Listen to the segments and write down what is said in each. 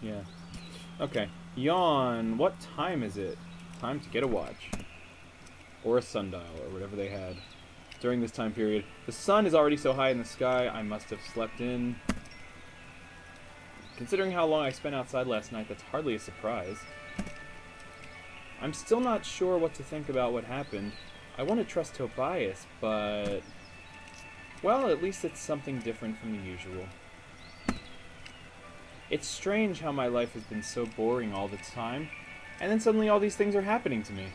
Yeah. Okay. Yawn. What time is it? Time to get a watch. Or a sundial, or whatever they had during this time period. The sun is already so high in the sky, I must have slept in. Considering how long I spent outside last night, that's hardly a surprise. I'm still not sure what to think about what happened. I want to trust Tobias, but... well, at least it's something different from the usual. It's strange how my life has been so boring all the time, and then suddenly all these things are happening to me.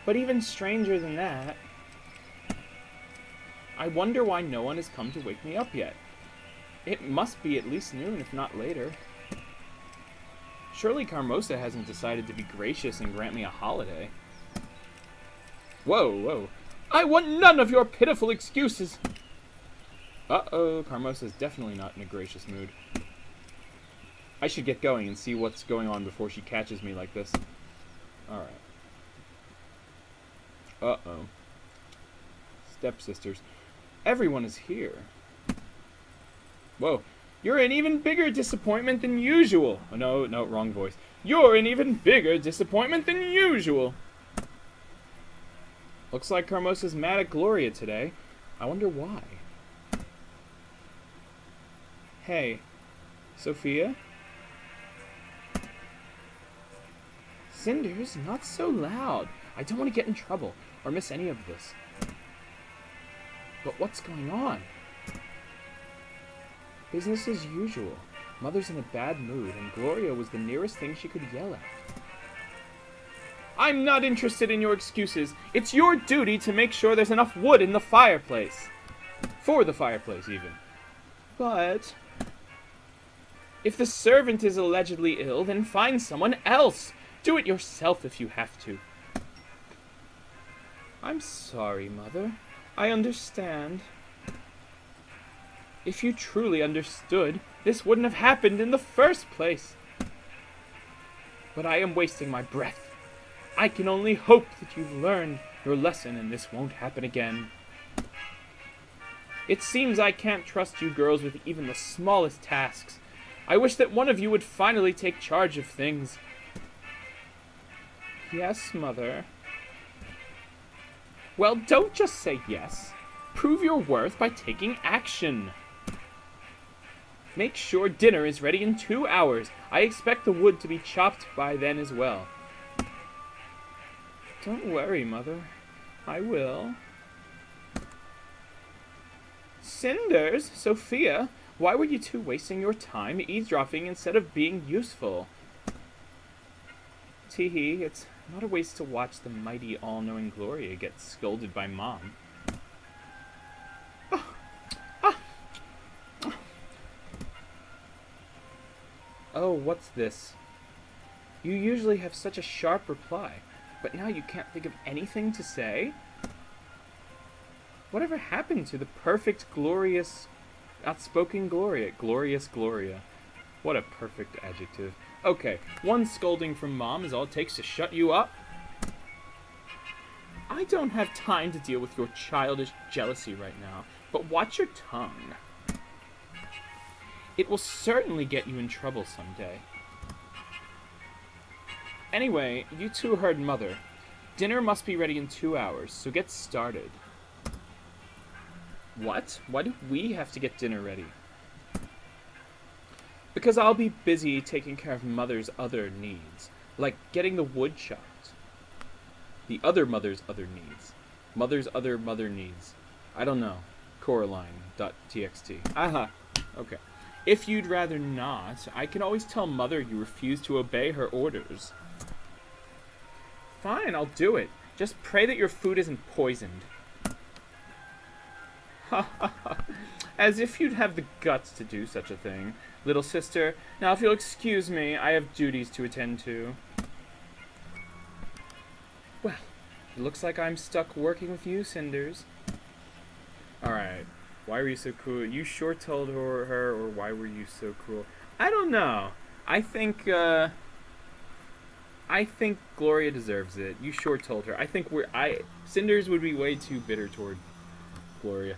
But even stranger than that, I wonder why no one has come to wake me up yet. It must be at least noon, if not later. Surely Carmosa hasn't decided to be gracious and grant me a holiday. Whoa, whoa. I want none of your pitiful excuses! Uh-oh, Carmosa's definitely not in a gracious mood. I should get going and see what's going on before she catches me like this. Alright. Uh-oh. Stepsisters. Everyone is here. Whoa. You're an even bigger disappointment than usual. Oh, no, wrong voice. You're an even bigger disappointment than usual. Looks like Carmosa's mad at Gloria today. I wonder why. Hey, Sophia? Cinders, not so loud. I don't want to get in trouble or miss any of this. But what's going on? Business as usual. Mother's in a bad mood, and Gloria was the nearest thing she could yell at. I'm not interested in your excuses. It's your duty to make sure there's enough wood in the fireplace. For the fireplace, even. But if the servant is allegedly ill, then find someone else. Do it yourself if you have to. I'm sorry, Mother. I understand. If you truly understood, this wouldn't have happened in the first place. But I am wasting my breath. I can only hope that you've learned your lesson and this won't happen again. It seems I can't trust you girls with even the smallest tasks. I wish that one of you would finally take charge of things. Yes, Mother. Well, don't just say yes. Prove your worth by taking action. Make sure dinner is ready in 2 hours. I expect the wood to be chopped by then as well. Don't worry, Mother. I will. Cinders, Sophia, why were you two wasting your time eavesdropping instead of being useful? Teehee, it's not a waste to watch the mighty all-knowing Gloria get scolded by Mom. Oh, what's this? You usually have such a sharp reply, but now you can't think of anything to say? Whatever happened to the perfect, glorious, outspoken Gloria? Glorious Gloria. What a perfect adjective. Okay, one scolding from Mom is all it takes to shut you up. I don't have time to deal with your childish jealousy right now, but watch your tongue. It will certainly get you in trouble someday. Anyway, you two heard Mother. Dinner must be ready in 2 hours, so get started. What? Why do we have to get dinner ready? Because I'll be busy taking care of Mother's other needs, like getting the wood chopped. The other Mother's other needs. Mother's other mother needs. I don't know. Coraline.txt. Aha. Okay. If you'd rather not, I can always tell Mother you refuse to obey her orders. Fine, I'll do it. Just pray that your food isn't poisoned. Ha ha ha. As if you'd have the guts to do such a thing. Little sister, now if you'll excuse me, I have duties to attend to. Well, it looks like I'm stuck working with you, Cinders. Alright. Why were you so cruel? You sure told her, or why were you so cruel? I don't know. I think Gloria deserves it. You sure told her. I think Cinders would be way too bitter toward Gloria.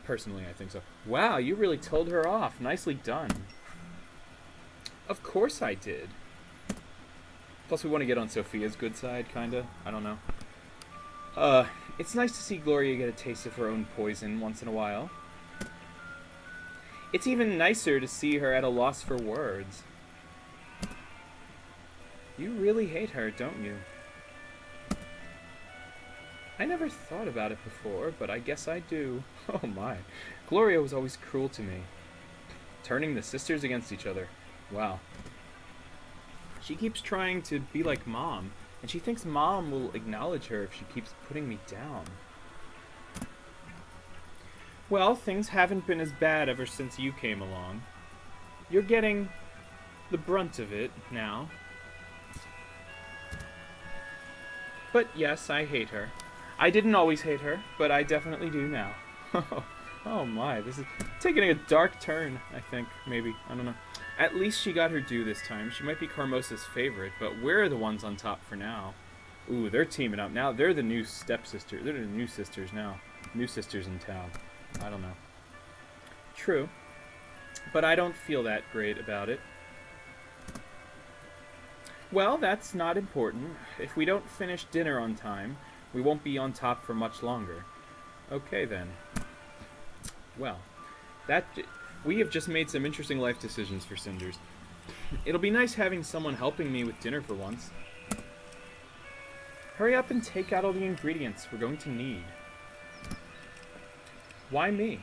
Personally, I think so. Wow, you really told her off. Nicely done. Of course I did. Plus, we want to get on Sophia's good side, kinda. I don't know. It's nice to see Gloria get a taste of her own poison once in a while. It's even nicer to see her at a loss for words. You really hate her, don't you? I never thought about it before, but I guess I do. Oh my. Gloria was always cruel to me. Turning the sisters against each other. Wow. She keeps trying to be like Mom, and she thinks Mom will acknowledge her if she keeps putting me down. Well, things haven't been as bad ever since you came along. You're getting the brunt of it now. But yes, I hate her. I didn't always hate her, but I definitely do now. Oh my, this is taking a dark turn, I think, maybe. I don't know. At least she got her due this time. She might be Carmosa's favorite, but we're the ones on top for now. Ooh, they're teaming up now. They're the new stepsisters. They're the new sisters now. New sisters in town. I don't know. True. But I don't feel that great about it. Well, that's not important. If we don't finish dinner on time, we won't be on top for much longer. Okay, then. Well, we have just made some interesting life decisions for Cinders. It'll be nice having someone helping me with dinner for once. Hurry up and take out all the ingredients we're going to need. Why me?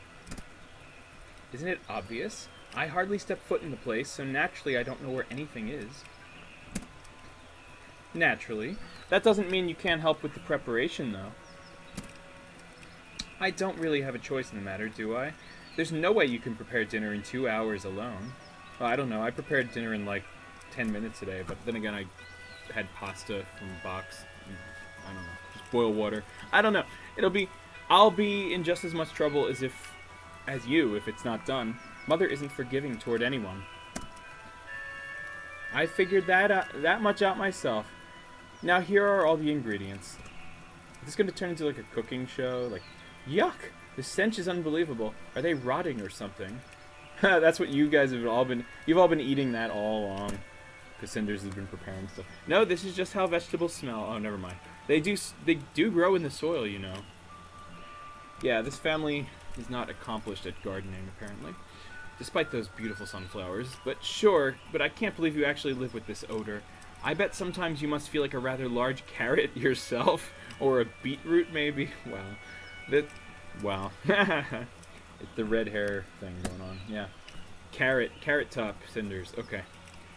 Isn't it obvious? I hardly step foot in the place, so naturally I don't know where anything is. Naturally. That doesn't mean you can't help with the preparation, though. I don't really have a choice in the matter, do I? There's no way you can prepare dinner in 2 hours alone. Well, I don't know. I prepared dinner in like 10 minutes today, but then again I had pasta from a box. I don't know. Just boil water. I don't know. I'll be in just as much trouble as you if it's not done. Mother isn't forgiving toward anyone. I figured that much out myself. Now here are all the ingredients. Is this going to turn into like a cooking show? Like, yuck! The stench is unbelievable. Are they rotting or something? That's what you guys have all been... You've all been eating that all along. Because Cinders has been preparing stuff. No, this is just how vegetables smell. Oh, never mind. They do grow in the soil, you know. Yeah, this family is not accomplished at gardening, apparently. Despite those beautiful sunflowers. But sure, but I can't believe you actually live with this odor. I bet sometimes you must feel like a rather large carrot yourself. Or a beetroot, maybe. Wow. Wow. It's the red hair thing going on. Yeah. Carrot top, Cinders. Okay.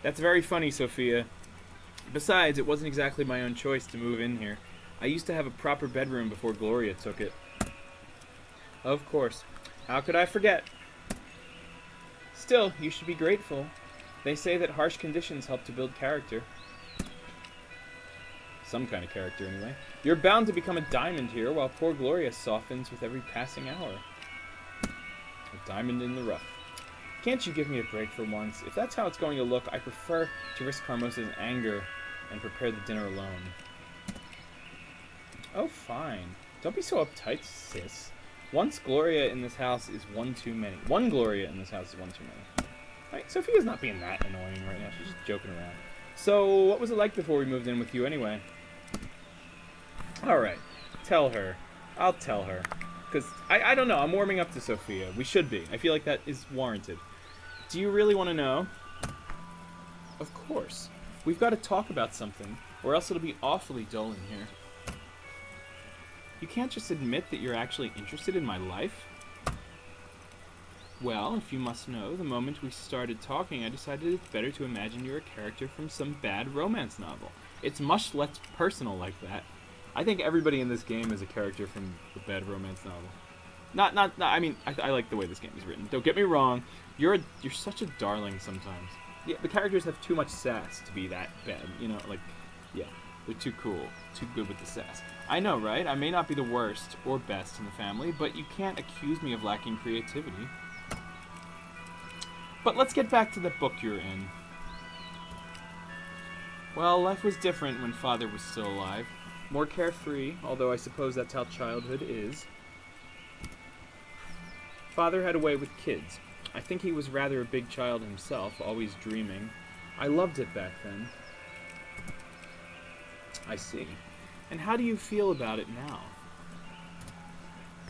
That's very funny, Sophia. Besides, it wasn't exactly my own choice to move in here. I used to have a proper bedroom before Gloria took it. Of course. How could I forget? Still, you should be grateful. They say that harsh conditions help to build character. Some kind of character, anyway. You're bound to become a diamond here, while poor Gloria softens with every passing hour. A diamond in the rough. Can't you give me a break for once? If that's how it's going to look, I prefer to risk Carmosa's anger and prepare the dinner alone. Oh, fine. Don't be so uptight, sis. Once Gloria in this house is one too many. One Gloria in this house is one too many. Right, Sophia's not being that annoying right now. She's just joking around. So, what was it like before we moved in with you anyway? Alright. Tell her. I'll tell her. Because, I don't know. I'm warming up to Sophia. We should be. I feel like that is warranted. Do you really want to know? Of course. We've got to talk about something, or else it'll be awfully dull in here. You can't just admit that you're actually interested in my life? Well, if you must know, the moment we started talking, I decided it's better to imagine you're a character from some bad romance novel. It's much less personal like that. I think everybody in this game is a character from a bad romance novel. I mean, I like the way this game is written. Don't get me wrong. You're such a darling sometimes. Yeah, the characters have too much sass to be that bad. You know, like, yeah, they're too cool, too good with the sass. I know, right? I may not be the worst or best in the family, but you can't accuse me of lacking creativity. But let's get back to the book you're in. Well, life was different when Father was still alive. More carefree, although I suppose that's how childhood is. Father had a way with kids. I think he was rather a big child himself, always dreaming. I loved it back then. I see. And how do you feel about it now?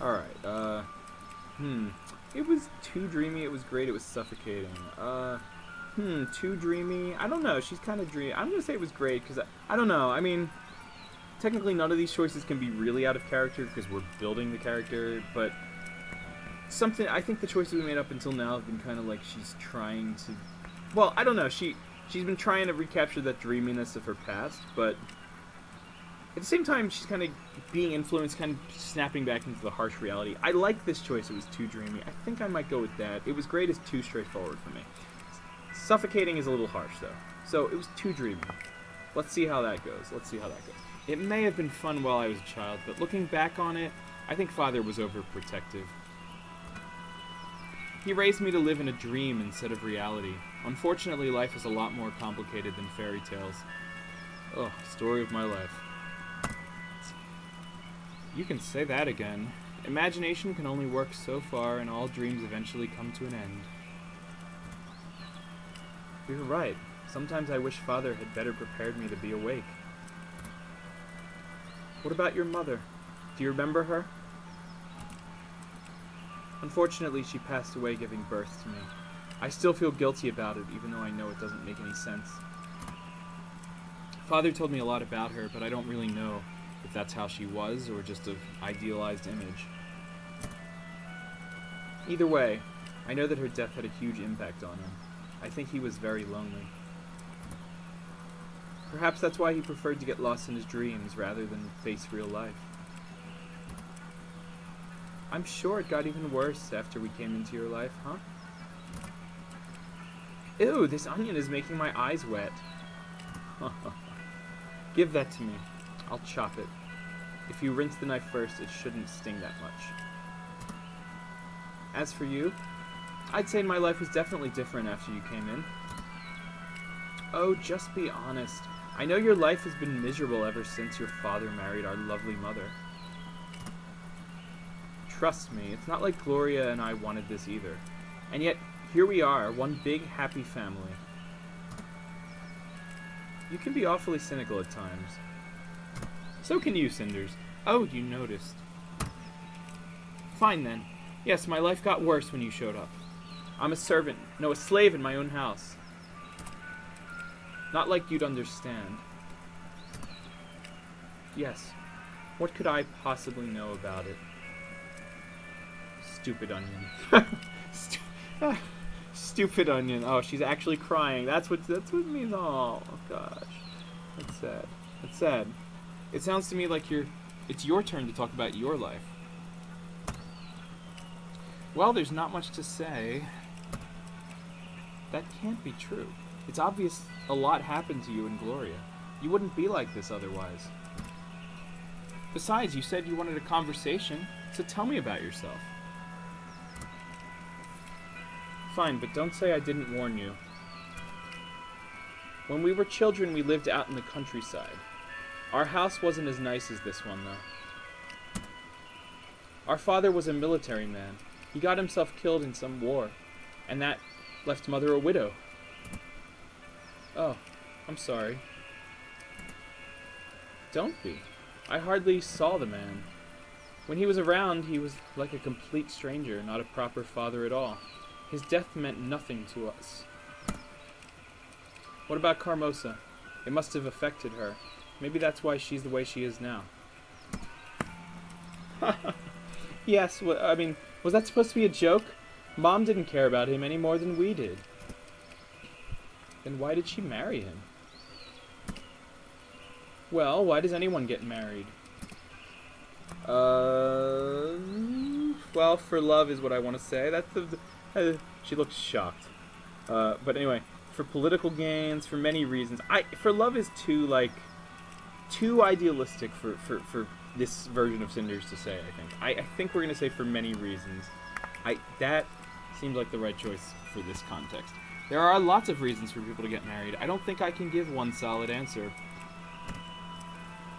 Alright, It was too dreamy, it was great, it was suffocating. Too dreamy. I don't know, she's kind of dreamy. I'm gonna say it was great, because I don't know, I mean, technically none of these choices can be really out of character, because we're building the character, but I think the choices we made up until now have been kind of like she's trying to, well, I don't know, she's been trying to recapture that dreaminess of her past, but at the same time, she's kind of being influenced, kind of snapping back into the harsh reality. I like this choice, it was too dreamy. I think I might go with that. It was great, is too straightforward for me. Suffocating is a little harsh, though. So, it was too dreamy. Let's see how that goes. It may have been fun while I was a child, but looking back on it, I think Father was overprotective. He raised me to live in a dream instead of reality. Unfortunately, life is a lot more complicated than fairy tales. Oh, story of my life. You can say that again. Imagination can only work so far, and all dreams eventually come to an end. You're right. Sometimes I wish Father had better prepared me to be awake. What about your mother? Do you remember her? Unfortunately, she passed away giving birth to me. I still feel guilty about it, even though I know it doesn't make any sense. Father told me a lot about her, but I don't really know if that's how she was, or just an idealized image. Either way, I know that her death had a huge impact on him. I think he was very lonely. Perhaps that's why he preferred to get lost in his dreams rather than face real life. I'm sure it got even worse after we came into your life, huh? Ew, this onion is making my eyes wet. Give that to me. I'll chop it. If you rinse the knife first, it shouldn't sting that much. As for you, I'd say my life was definitely different after you came in. Oh, just be honest. I know your life has been miserable ever since your father married our lovely mother. Trust me, it's not like Gloria and I wanted this either. And yet, here we are, one big happy family. You can be awfully cynical at times. So can you, Cinders. Oh, you noticed. Fine then. Yes, my life got worse when you showed up. I'm a servant, no, a slave in my own house. Not like you'd understand. Yes. What could I possibly know about it? Stupid onion. Stupid onion. Oh, she's actually crying. That's what it means. Oh gosh. That's sad. That's sad. It sounds to me like it's your turn to talk about your life. Well, there's not much to say. That can't be true. It's obvious a lot happened to you and Gloria. You wouldn't be like this otherwise. Besides, you said you wanted a conversation, so tell me about yourself. Fine, but don't say I didn't warn you. When we were children, we lived out in the countryside. Our house wasn't as nice as this one, though. Our father was a military man. He got himself killed in some war, and that left Mother a widow. Oh, I'm sorry. Don't be. I hardly saw the man. When he was around, he was like a complete stranger, not a proper father at all. His death meant nothing to us. What about Carmosa? It must have affected her. Maybe that's why she's the way she is now. Yes, was that supposed to be a joke? Mom didn't care about him any more than we did. Then why did she marry him? Well, why does anyone get married? Well, for love is what I want to say. That's she looks shocked. But anyway, for political gains, for many reasons. For love is too idealistic for this version of Cinders to say, I think. I think we're going to say for many reasons. That seems like the right choice for this context. There are lots of reasons for people to get married. I don't think I can give one solid answer.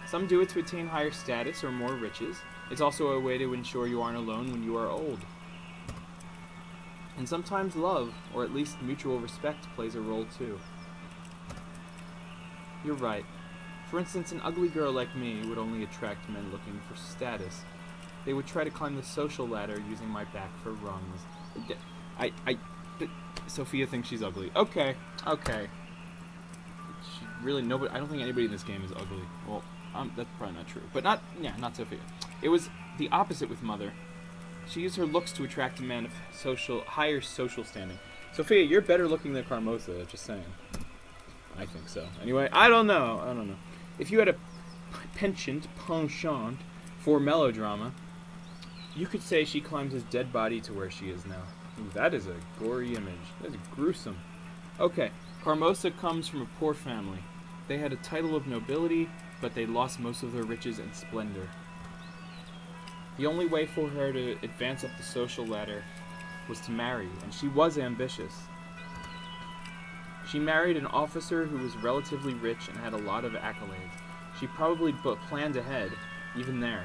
Some do it to attain higher status or more riches. It's also a way to ensure you aren't alone when you are old. And sometimes love, or at least mutual respect, plays a role too. You're right. For instance, an ugly girl like me would only attract men looking for status. They would try to climb the social ladder using my back for rungs. Sophia thinks she's ugly. Okay. Nobody. I don't think anybody in this game is ugly. Well, that's probably not true. But not Sophia. It was the opposite with Mother. She used her looks to attract a man of higher social standing. Sophia, you're better looking than Carmosa, just saying. I think so. Anyway, I don't know. If you had a penchant for melodrama, you could say she climbed his dead body to where she is now. Ooh, that is a gory image. That is gruesome. Okay, Carmosa comes from a poor family. They had a title of nobility, but they lost most of their riches and splendor. The only way for her to advance up the social ladder was to marry, and she was ambitious. She married an officer who was relatively rich and had a lot of accolades. She probably planned ahead, even there.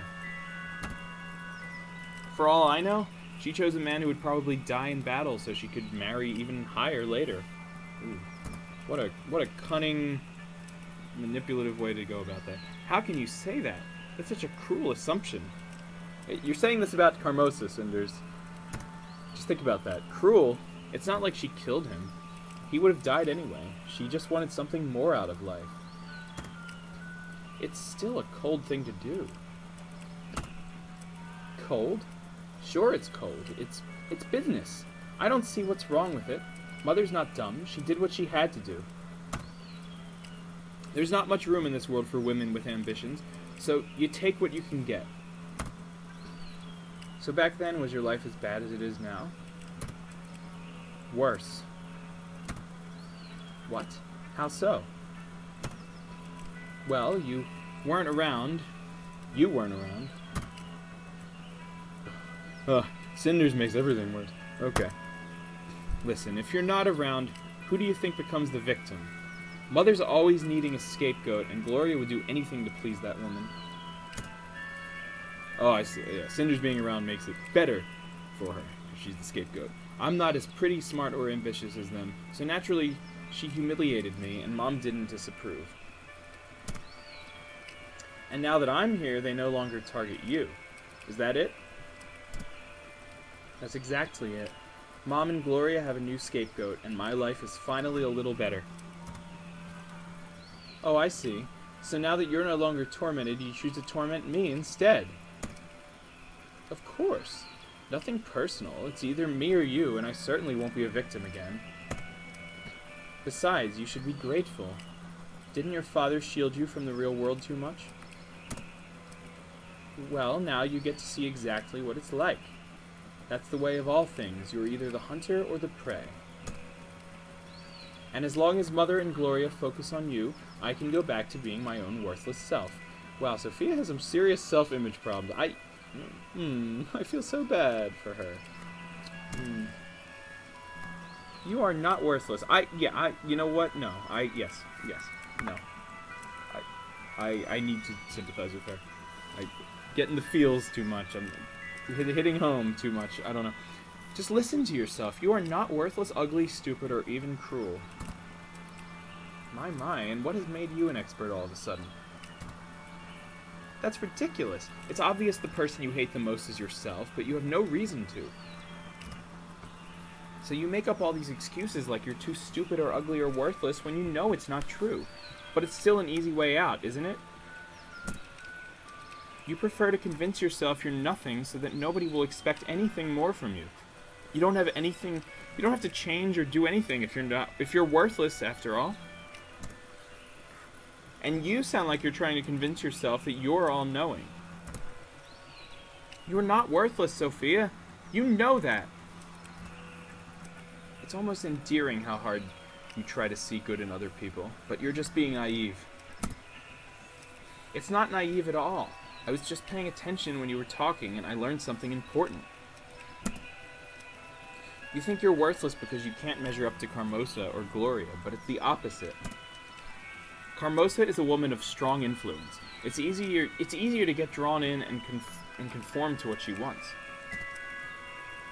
For all I know, she chose a man who would probably die in battle so she could marry even higher later. Ooh, what a cunning, manipulative way to go about that. How can you say that? That's such a cruel assumption. You're saying this about Carmosa, Cinders. Just think about that. Cruel? It's not like she killed him. He would have died anyway. She just wanted something more out of life. It's still a cold thing to do. Cold? Sure it's cold. It's business. I don't see what's wrong with it. Mother's not dumb. She did what she had to do. There's not much room in this world for women with ambitions, so you take what you can get. So back then, was your life as bad as it is now? Worse. What? How so? Well, you weren't around. Cinders makes everything worse. Okay. Listen, if you're not around, who do you think becomes the victim? Mother's always needing a scapegoat, and Gloria would do anything to please that woman. Oh, I see. Yeah, Cinders being around makes it better for her, if she's the scapegoat. I'm not as pretty, smart, or ambitious as them, so naturally, she humiliated me, and Mom didn't disapprove. And now that I'm here, they no longer target you. Is that it? That's exactly it. Mom and Gloria have a new scapegoat, and my life is finally a little better. Oh, I see. So now that you're no longer tormented, you choose to torment me instead. Of course. Nothing personal. It's either me or you, and I certainly won't be a victim again. Besides, you should be grateful. Didn't your father shield you from the real world too much? Well, now you get to see exactly what it's like. That's the way of all things. You're either the hunter or the prey. And as long as Mother and Gloria focus on you, I can go back to being my own worthless self. Wow, Sophia has some serious self-image problems. I feel so bad for her. You are not worthless. You know what? No. Yes. No. I need to sympathize with her. I getting the feels too much. I'm hitting home too much. I don't know. Just listen to yourself. You are not worthless, ugly, stupid, or even cruel. My, and what has made you an expert all of a sudden? That's ridiculous. It's obvious the person you hate the most is yourself, but you have no reason to. So you make up all these excuses like you're too stupid or ugly or worthless when you know it's not true. But it's still an easy way out, isn't it? You prefer to convince yourself you're nothing so that nobody will expect anything more from you. You don't have to change or do anything if you're worthless after all. And you sound like you're trying to convince yourself that you're all-knowing. You're not worthless, Sophia. You know that. It's almost endearing how hard you try to see good in other people, but you're just being naive. It's not naive at all. I was just paying attention when you were talking, and I learned something important. You think you're worthless because you can't measure up to Carmosa or Gloria, but it's the opposite. Carmosa is a woman of strong influence. It's easier to get drawn in and conform to what she wants.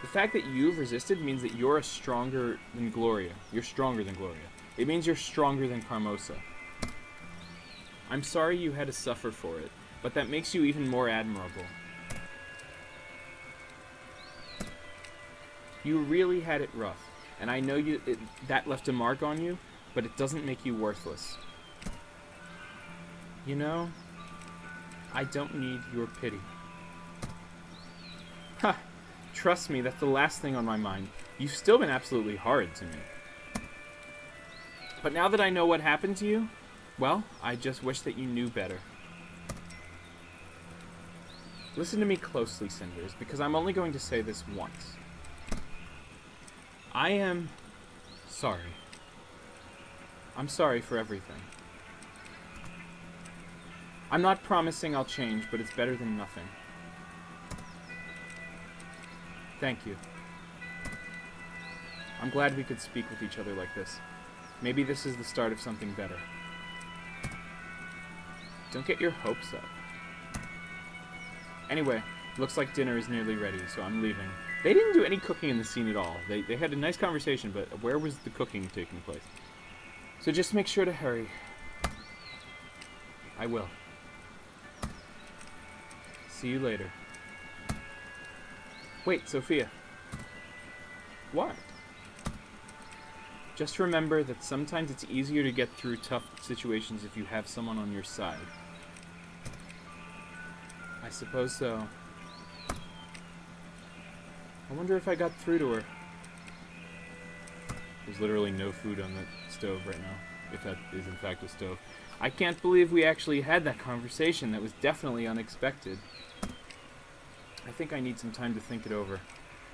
The fact that you've resisted means that you're stronger than Gloria. You're stronger than Gloria. It means you're stronger than Carmosa. I'm sorry you had to suffer for it, but that makes you even more admirable. You really had it rough, and I know that left a mark on you, but it doesn't make you worthless. You know, I don't need your pity. Ha! Trust me, that's the last thing on my mind. You've still been absolutely horrid to me. But now that I know what happened to you, well, I just wish that you knew better. Listen to me closely, Cinders, because I'm only going to say this once. I am sorry. I'm sorry for everything. I'm not promising I'll change, but it's better than nothing. Thank you. I'm glad we could speak with each other like this. Maybe this is the start of something better. Don't get your hopes up. Anyway, looks like dinner is nearly ready, so I'm leaving. They didn't do any cooking in the scene at all. They had a nice conversation, but where was the cooking taking place? So just make sure to hurry. I will. See you later. Wait, Sophia. What? Just remember that sometimes it's easier to get through tough situations if you have someone on your side. I suppose so. I wonder if I got through to her. There's literally no food on the stove right now, if that is in fact a stove. I can't believe we actually had that conversation. That was definitely unexpected. I think I need some time to think it over.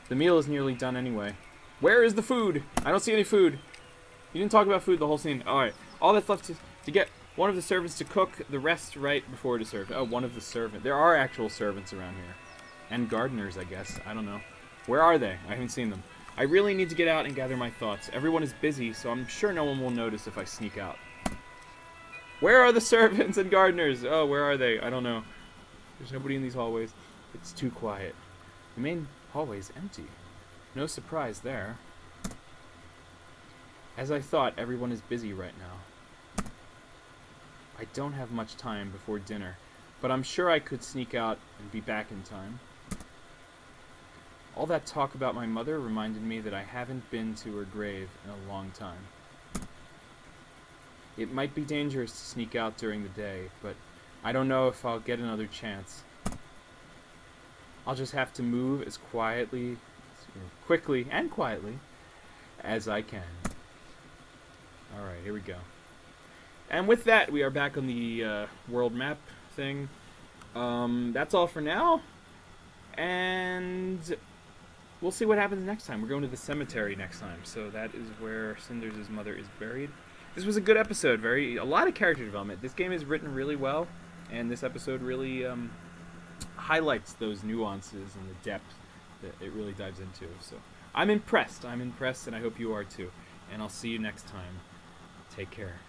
The meal is nearly done anyway. Where is the food? I don't see any food. You didn't talk about food the whole scene. Alright. All that's left is to get one of the servants to cook, the rest right before to serve. Oh, one of the servants. There are actual servants around here. And gardeners, I guess. I don't know. Where are they? I haven't seen them. I really need to get out and gather my thoughts. Everyone is busy, so I'm sure no one will notice if I sneak out. Where are the servants and gardeners? Oh, where are they? I don't know. There's nobody in these hallways. It's too quiet. The main hallway's empty. No surprise there. As I thought, everyone is busy right now. I don't have much time before dinner, but I'm sure I could sneak out and be back in time. All that talk about my mother reminded me that I haven't been to her grave in a long time. It might be dangerous to sneak out during the day, but I don't know if I'll get another chance. I'll just have to move as quickly and quietly as I can. Alright, here we go. And with that, we are back on the world map thing. That's all for now. And we'll see what happens next time. We're going to the cemetery next time. So that is where Cinders' mother is buried. This was a good episode. A lot of character development. This game is written really well. And this episode really highlights those nuances and the depth that it really dives into. So I'm impressed, and I hope you are too. And I'll see you next time. Take care.